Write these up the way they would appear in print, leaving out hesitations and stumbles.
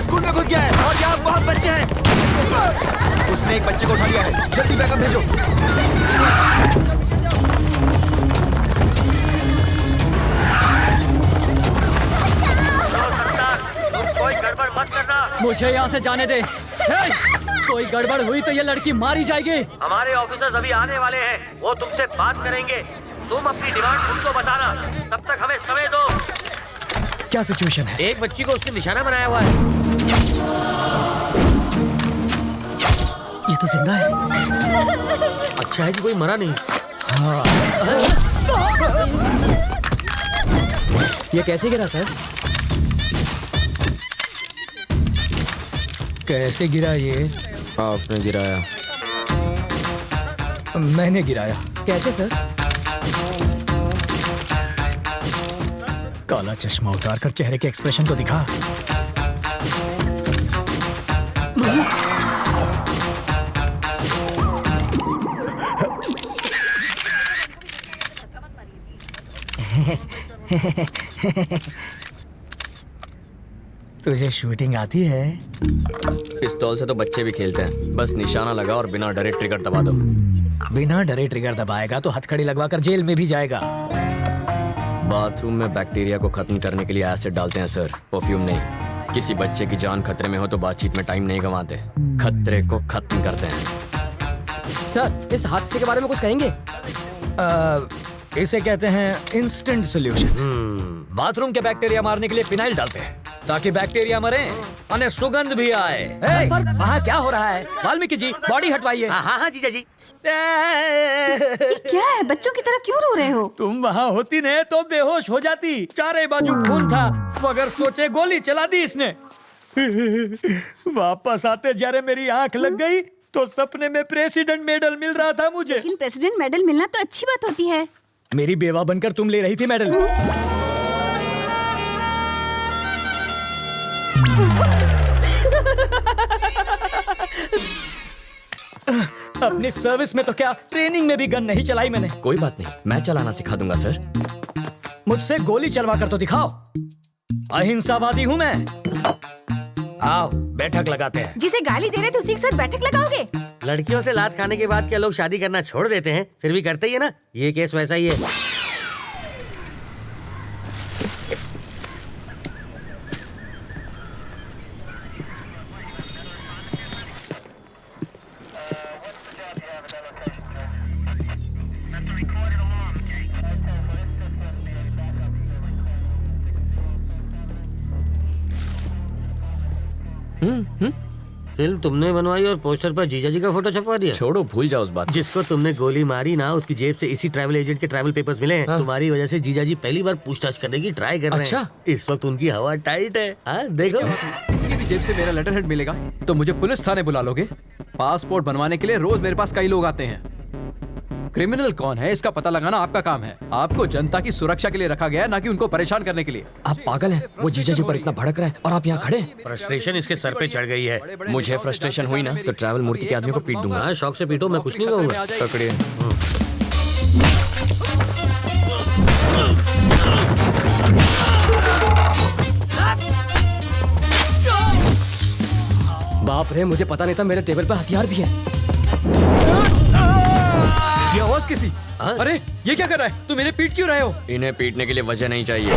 School में घुस गया है और यहाँ बहुत बच्चे हैं। उसने एक बच्चे को उठा लिया है, जल्दी बैकअप भेजो। कोई गड़बड़ मत करना। मुझे यहाँ से जाने दे। कोई गड़बड़ हुई तो ये लड़की मारी जाएगी। हमारे ऑफिसर्स अभी आने वाले हैं, वो तुमसे बात करेंगे। तुम अपनी डिमांड उनको बताना, तब तक हमें समय दो। क्या सिचुएशन है? एक बच्ची को उसने निशाना बनाया हुआ है। ये तो जिंदा है। अच्छा है कि कोई मरा नहीं। हाँ। ये कैसे गिरा सर? कैसे गिरा ये? आपने गिराया। मैंने गिराया। कैसे सर? काला चश्मा उतार कर चेहरे के एक्सप्रेशन तो दिखा। तुझे शूटिंग आती है? पिस्तौल से तो बच्चे भी खेलते हैं, बस निशाना लगा और बिना डरे ट्रिगर दबा दो। बिना डरे ट्रिगर दबाएगा तो हथकड़ी लगवाकर जेल में भी जाएगा। बाथरूम में बैक्टीरिया को खत्म करने के लिए एसिड डालते हैं सर, परफ्यूम नहीं। किसी बच्चे की जान खतरे में हो तो बातचीत में टाइम नहीं गंवाते, खतरे को खत्म करते हैं। सर, इस हादसे के बारे में कुछ कहेंगे? इसे कहते हैं इंस्टेंट सॉल्यूशन। बाथरूम के बैक्टीरिया मारने के लिए फिनाइल डालते हैं ताकि बैक्टीरिया मरे और सुगंध भी आए। पर वहाँ क्या हो रहा है? वाल्मीकि जी, बॉडी हटवाइए। हाँ जीजा जी। क्या है? बच्चों की तरह क्यों रो रहे हो? तुम वहाँ होती न तो बेहोश हो जाती। चारे बाजू खून था, मगर सोचे गोली चला दी इसने। वापस आते जरा मेरी आंख लग गई तो सपने में प्रेसिडेंट मेडल मिल रहा था मुझे। लेकिन प्रेसिडेंट मेडल मिलना तो अच्छी बात होती है। मेरी बेवा बनकर तुम ले रही थी मेडल। अपनी सर्विस में तो क्या, ट्रेनिंग में भी गन नहीं चलाई मैंने। कोई बात नहीं, मैं चलाना सिखा दूंगा सर। मुझसे गोली चलवा कर तो दिखाओ। अहिंसावादी हूँ मैं। आओ बैठक लगाते हैं। जिसे गाली दे रहे थे उसी के साथ बैठक लगाओगे? लड़कियों से लात खाने के बाद क्या लोग शादी करना छोड़ देते हैं? फिर भी करते ही है ना। ये केस वैसा ही है। फिल्म तुमने बनवाई और पोस्टर पर जीजा जी का फोटो छपवा दिया। छोड़ो, भूल जाओ उस बात। जिसको तुमने गोली मारी ना, उसकी जेब से इसी ट्रैवल एजेंट के ट्रैवल पेपर्स मिले हैं। तुम्हारी वजह से जीजा जी पहली बार पूछताछ करने की ट्राई कर रहे हैं। इस वक्त उनकी हवा टाइट है। देखो, किसी की भी जेब से मेरा लेटर हेड मिलेगा तो मुझे पुलिस थाने बुला लोगे? पासपोर्ट बनवाने के लिए रोज मेरे पास कई लोग आते हैं। क्रिमिनल कौन है इसका पता लगाना आपका काम है। आपको जनता की सुरक्षा के लिए रखा गया है, ना कि उनको परेशान करने के लिए। आप पागल हैं? वो जीजा जी पर इतना भड़क रहा है और आप यहाँ खड़े। फ्रस्ट्रेशन इसके सर पे चढ़ गई है। मुझे फ्रस्ट्रेशन हुई ना तो ट्रैवल मूर्ति के आदमी को पीट दूंगा। शौक से पीटो, मैं कुछ नहीं कहूँगा। पकड़िए। बाप रे, मुझे पता नहीं था मेरे टेबल पर हथियार भी है। ये आवाज किसी? अरे ये क्या कर रहा है? तुम मेरे पीट क्यों रहे हो? इन्हें पीटने के लिए वजह नहीं चाहिए।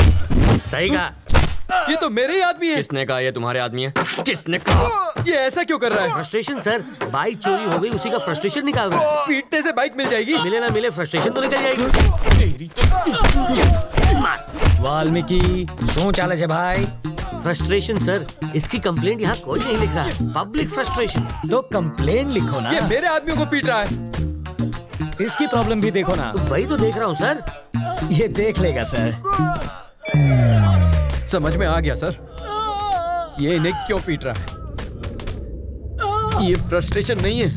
सही कहा। ये तो मेरे ही आदमी है। किसने कहा ये तुम्हारे आदमी है? किसने कहा? ये ऐसा क्यों कर रहा है? फ्रस्ट्रेशन सर, बाइक चोरी हो गई, उसी का फ्रस्ट्रेशन निकाल रहा है। पीटने से बाइक मिल जाएगी? मिले ना मिले, फ्रस्ट्रेशन तो निकल जाएगी। वाल्मीकि शो चाले छे भाई? फ्रस्ट्रेशन सर, इसकी कंप्लेंट यहाँ कोई नहीं लिख रहा है। Public frustration. तो कंप्लेन लिखो ना। ये मेरे आदमियों को पीट रहा है। इसकी प्रॉब्लम भी देखो ना। तो वही तो देख रहा हूँ सर। ये देख लेगा सर। समझ में आ गया सर, ये इन्हें क्यों पीट रहा है। ये फ्रस्ट्रेशन नहीं है,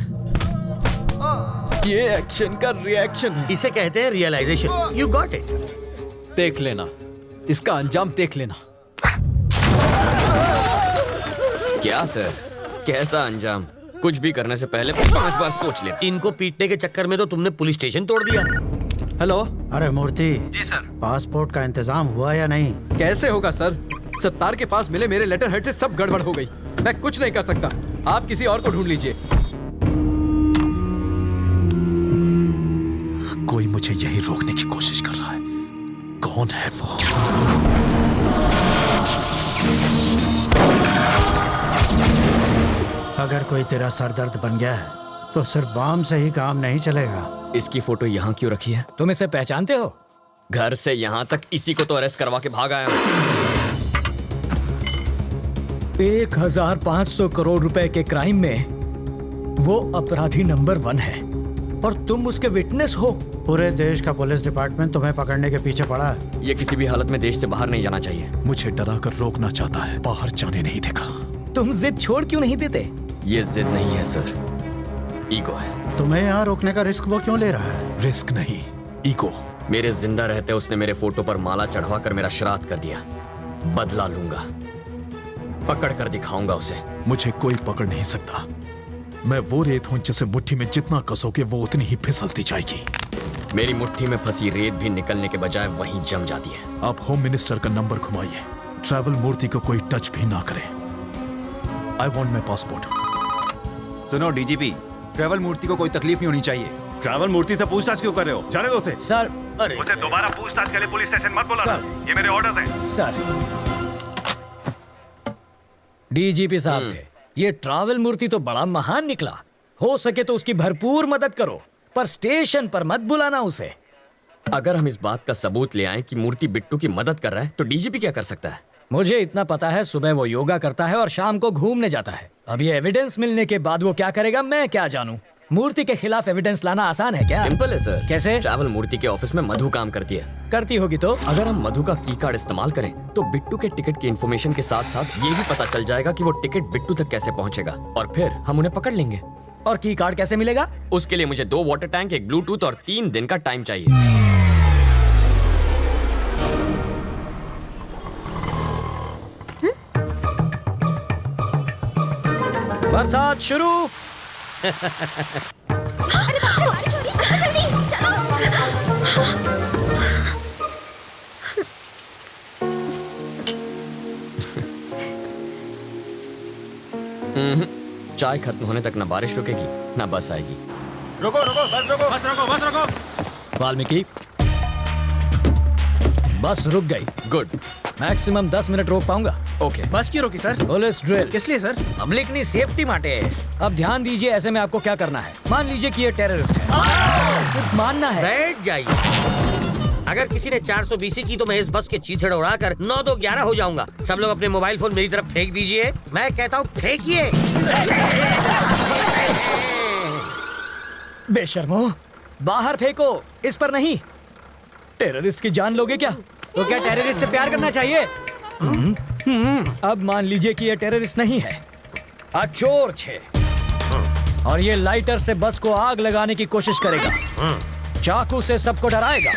ये एक्शन का रिएक्शन है। इसे कहते हैं रियलाइजेशन। You got it. देख लेना, इसका अंजाम देख लेना। क्या सर, कैसा अंजाम? कुछ भी करने से पहले 5 बार सोच ले। इनको पीटने के चक्कर में तो तुमने पुलिस स्टेशन तोड़ दिया। हेलो। अरे मूर्ति जी सर। पासपोर्ट का इंतजाम हुआ या नहीं? कैसे होगा सर, सत्तार के पास मिले मेरे लेटर हेड से सब गड़बड़ हो गई। मैं कुछ नहीं कर सकता। आप किसी और को ढूंढ लीजिए। कोई मुझे यही रोकने की कोशिश कर रहा है। कौन है वो? अगर कोई तेरा सरदर्द बन गया है तो सिर्फ बाम से ही काम नहीं चलेगा। इसकी फोटो यहाँ क्यों रखी है? तुम इसे पहचानते हो? घर से यहाँ तक इसी को तो अरेस्ट करवा के भाग आया हूँ। 1500 करोड़ रुपए के क्राइम में वो अपराधी नंबर 1 है और तुम उसके विटनेस हो। पूरे देश का पुलिस डिपार्टमेंट तुम्हें पकड़ने के पीछे पड़ा है। ये किसी भी हालत में देश से बाहर नहीं जाना चाहिए। मुझे डरा कर रोकना चाहता है, बाहर जाने नहीं देगा। तुम जिद छोड़ क्यों नहीं देते? ये जिद नहीं है सर, ईगो है। तुम्हें यहाँ रोकने का रिस्क वो क्यों ले रहा है? रिस्क नहीं, ईगो। मेरे जिंदा रहते उसने मेरे फोटो पर माला चढ़वा कर मेरा श्राद्ध कर दिया। बदला लूंगा, पकड़ कर दिखाऊंगा उसे। मुझे कोई पकड़ नहीं सकता। मैं वो रेत हूं जिसे मुट्ठी में जितना कसोगे वो उतनी ही फिसलती जाएगी। मेरी मुट्ठी में फंसी रेत भी निकलने के बजाय वहीं जम जाती है। आप होम मिनिस्टर का नंबर घुमाइए। ट्रैवल मूर्ति को कोई टच भी ना करे। I want my passport. सुनो डीजीपी, ट्रैवल मूर्ति को कोई तकलीफ नहीं होनी चाहिए। ट्रैवल मूर्ति से पूछताछ क्यों कर रहे हो? जाने दो उसे। सर, अरे मुझे दोबारा पूछताछ के लिए पुलिस स्टेशन मत बुलाना। ये मेरे ऑर्डर्स हैं। सर, डीजीपी साहब थे। ये ट्रैवल मूर्ति तो बड़ा महान निकला। हो सके तो उसकी भरपूर मदद करो, पर स्टेशन पर मत बुलाना उसे। अगर हम इस बात का सबूत ले आए कि मूर्ति बिट्टू की मदद कर रहा है तो डीजीपी क्या कर सकता है? मुझे इतना पता है, सुबह वो योगा करता है और शाम को घूमने जाता है। अब ये एविडेंस मिलने के बाद वो क्या करेगा मैं क्या जानूं? मूर्ति के खिलाफ एविडेंस लाना आसान है क्या? सिंपल है सर। कैसे? ट्रैवल मूर्ति के ऑफिस में मधु काम करती है। करती होगी तो? अगर हम मधु का की कार्ड इस्तेमाल करें तो बिट्टू के टिकट की इन्फॉर्मेशन के साथ साथ ये भी पता चल जाएगा कि वो टिकट बिट्टू तक कैसे पहुंचेगा और फिर हम उन्हें पकड़ लेंगे। और की कार्ड कैसे मिलेगा? उसके लिए मुझे 2 वाटर टैंक, एक ब्लूटूथ और 3 दिन का टाइम चाहिए। बरसात शुरू। चाय खत्म होने तक ना बारिश रुकेगी ना बस आएगी। रुको रुको, बस रुको, बस रुको, बस रुको। वाल्मीकि, बस रुक गई। गुड। मैक्सिमम 10 मिनट रोक पाऊंगा। ओके। बस क्यों रोकी सर? Police drill. किस लिए सर? पब्लिक की सेफ्टी माटे। अब ध्यान दीजिए, ऐसे में आपको क्या करना है। मान लीजिए कि ये टेररिस्ट है, सिर्फ मानना है। बैठ जाइए। अगर किसी ने 420 की तो मैं इस बस के चीथड़े उड़ाकर 9-2-11 हो जाऊंगा। सब लोग अपने मोबाइल फोन मेरी तरफ फेंक दीजिए। मैं कहता हूँ फेंकिए। बेशर्मो, बाहर फेंको, इस पर नहीं। टेररिस्ट की जान लोगे क्या? तो क्या टेररिस्ट से प्यार करना चाहिए? अब मान लीजिए कि ये टेररिस्ट नहीं है, चोर छे, और ये लाइटर से बस को आग लगाने की कोशिश करेगा, चाकू से सबको डराएगा।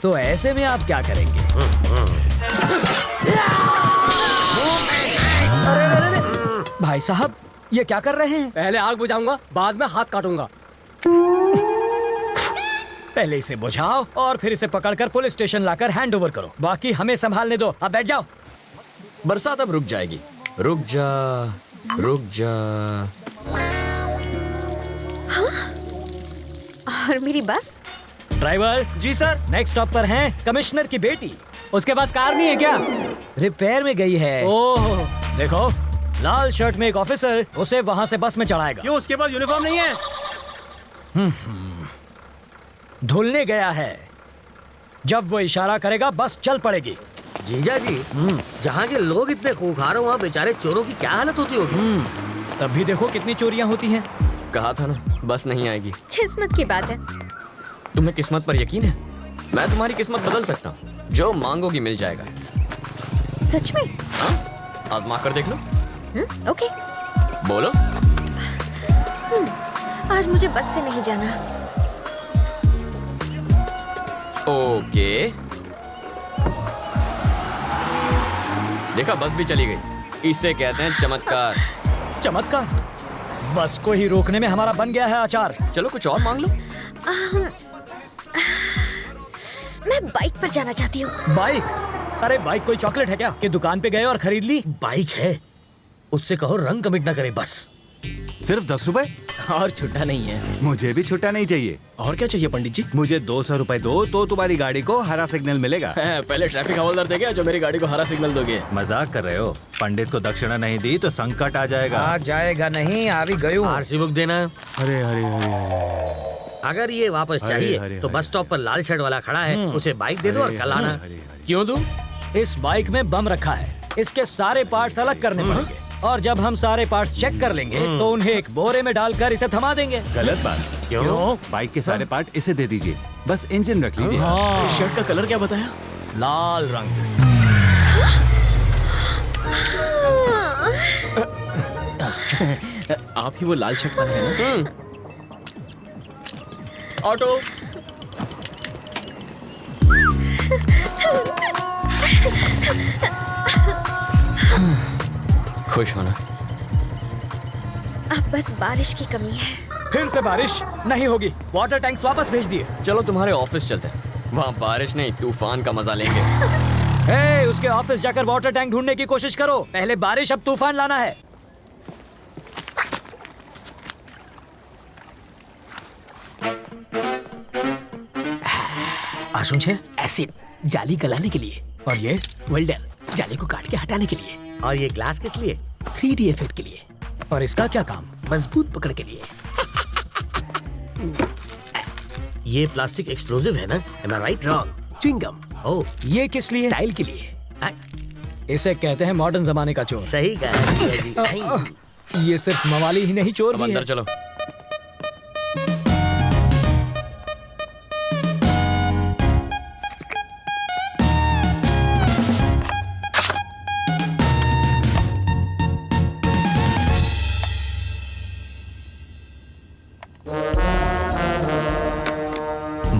तो ऐसे में आप क्या करेंगे? अरे, भाई साहब ये क्या कर रहे हैं? पहले आग बुझाऊंगा, बाद में हाथ काटूंगा। पहले इसे बुझाओ और फिर इसे पकड़कर पुलिस स्टेशन लाकर हैंड ओवर करो। बाकी हमें संभालने दो। अब बैठ जाओ। बरसात अब रुक जाएगी। रुक जा, रुक जा। और मेरी बस? ड्राइवर जी सर। नेक्स्ट स्टॉप पर हैं कमिश्नर की बेटी। उसके पास कार नहीं है क्या? रिपेयर में गई है। ओह, देखो लाल शर्ट में एक ऑफिसर उसे वहां से बस में चढ़ाएगा। क्यों, उसके पास यूनिफॉर्म नहीं है? धुलने गया है। जब वो इशारा करेगा बस चल पड़ेगी। जीजा जी, जहाँ के लोग इतने खूंखार हो वहाँ बेचारे चोरों की क्या हालत होती होगी? तब भी देखो कितनी चोरियां होती हैं। कहा था ना बस नहीं आएगी। किस्मत की बात है। तुम्हें किस्मत पर यकीन है? मैं तुम्हारी किस्मत बदल सकता हूँ। जो मांगोगी मिल जाएगा। सच में? हाँ, आजमा कर देख लो। ओके। बोलो। आज मुझे बस से नहीं जाना। ओके। देखा, बस भी चली गई। इसे कहते हैं चमत्कार। चमत्कार? बस को ही रोकने में हमारा बन गया है अचार। चलो कुछ और मांग लो। मैं बाइक पर जाना चाहती हूँ। बाइक? अरे बाइक कोई चॉकलेट है क्या कि दुकान पे गए और खरीद ली? बाइक है उससे कहो रंग कमिट ना करे बस। सिर्फ 10 रुपए? और छुट्टा नहीं है। मुझे भी छुट्टा नहीं चाहिए। और क्या चाहिए पंडित जी? मुझे 200 रुपए दो तो तुम्हारी गाड़ी को हरा सिग्नल मिलेगा। पहले ट्रैफिक हवलदार देगा जो मेरी गाड़ी को हरा सिग्नल दोगे। मजाक कर रहे हो? पंडित को दक्षिणा नहीं दी तो संकट आ जाएगा। आ जाएगा नहीं, आ भी गयो। आरसी बुक देना। अरे अरे अरे अगर ये वापस चाहिए अरे, तो अरे। बस स्टॉप पर लाल शर्ट वाला खड़ा है, उसे बाइक दे दो और कल आना। क्यों दूं? इस बाइक में बम रखा है, इसके सारे पार्ट्स अलग करने पड़ेंगे और जब हम सारे पार्ट्स चेक कर लेंगे तो उन्हें एक बोरे में डालकर इसे थमा देंगे। गलत बात। क्यों? बाइक के सारे पार्ट इसे दे दीजिए, बस इंजन रख लीजिए। शर्ट का कलर क्या बताया? लाल रंग। आप ही वो लाल शर्ट पहने हैं ना? ऑटो। खुश होना। अब बस बारिश की कमी है। फिर से बारिश नहीं होगी, वाटर टैंक्स वापस भेज दिए। चलो तुम्हारे ऑफिस चलते हैं, वहाँ बारिश नहीं तूफान का मजा लेंगे। हे, उसके ऑफिस जाकर वाटर टैंक ढूंढने की कोशिश करो। पहले बारिश, अब तूफान लाना है। आशुन छे एसिड जाली गलाने के लिए, और ये वेल्डर जाली को काट के हटाने के लिए, और ये ग्लास किस लिए? 3D इफेक्ट के लिए, और इसका क्या काम? मजबूत पकड़ के लिए। ये प्लास्टिक एक्सप्लोसिव है ना? Am I right? Wrong. Chewing gum. Oh, ये किस लिए? स्टाइल के लिए। इसे कहते हैं मॉडर्न जमाने का चोर। सही कहा। ये सिर्फ मवाली ही नहीं, चोर अब भी अंदर है। चलो।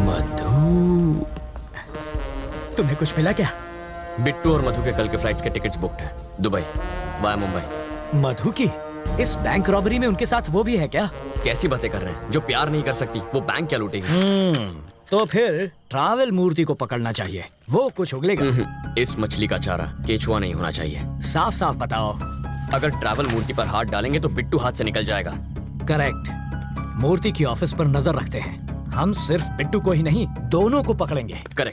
मधु, तुम्हें कुछ मिला क्या? बिट्टू और मधु के कल के फ्लाइट्स के टिकट्स बुकड हैं, दुबई वाया मुंबई। मधु की इस बैंक रॉबरी में उनके साथ वो भी है क्या? कैसी बातें कर रहे हैं? जो प्यार नहीं कर सकती वो बैंक क्या लूटेगी? तो फिर ट्रैवल मूर्ति को पकड़ना चाहिए, वो कुछ उगलेगा। इस मछली का चारा केचुआ नहीं होना चाहिए। साफ साफ बताओ। अगर ट्रैवल मूर्ति पर हाथ डालेंगे तो बिट्टू हाथ से निकल जाएगा। करेक्ट। मूर्ति की ऑफिस पर नजर रखते हैं। हम सिर्फ बिट्टू को ही नहीं, दोनों को पकड़ेंगे। करेक्ट।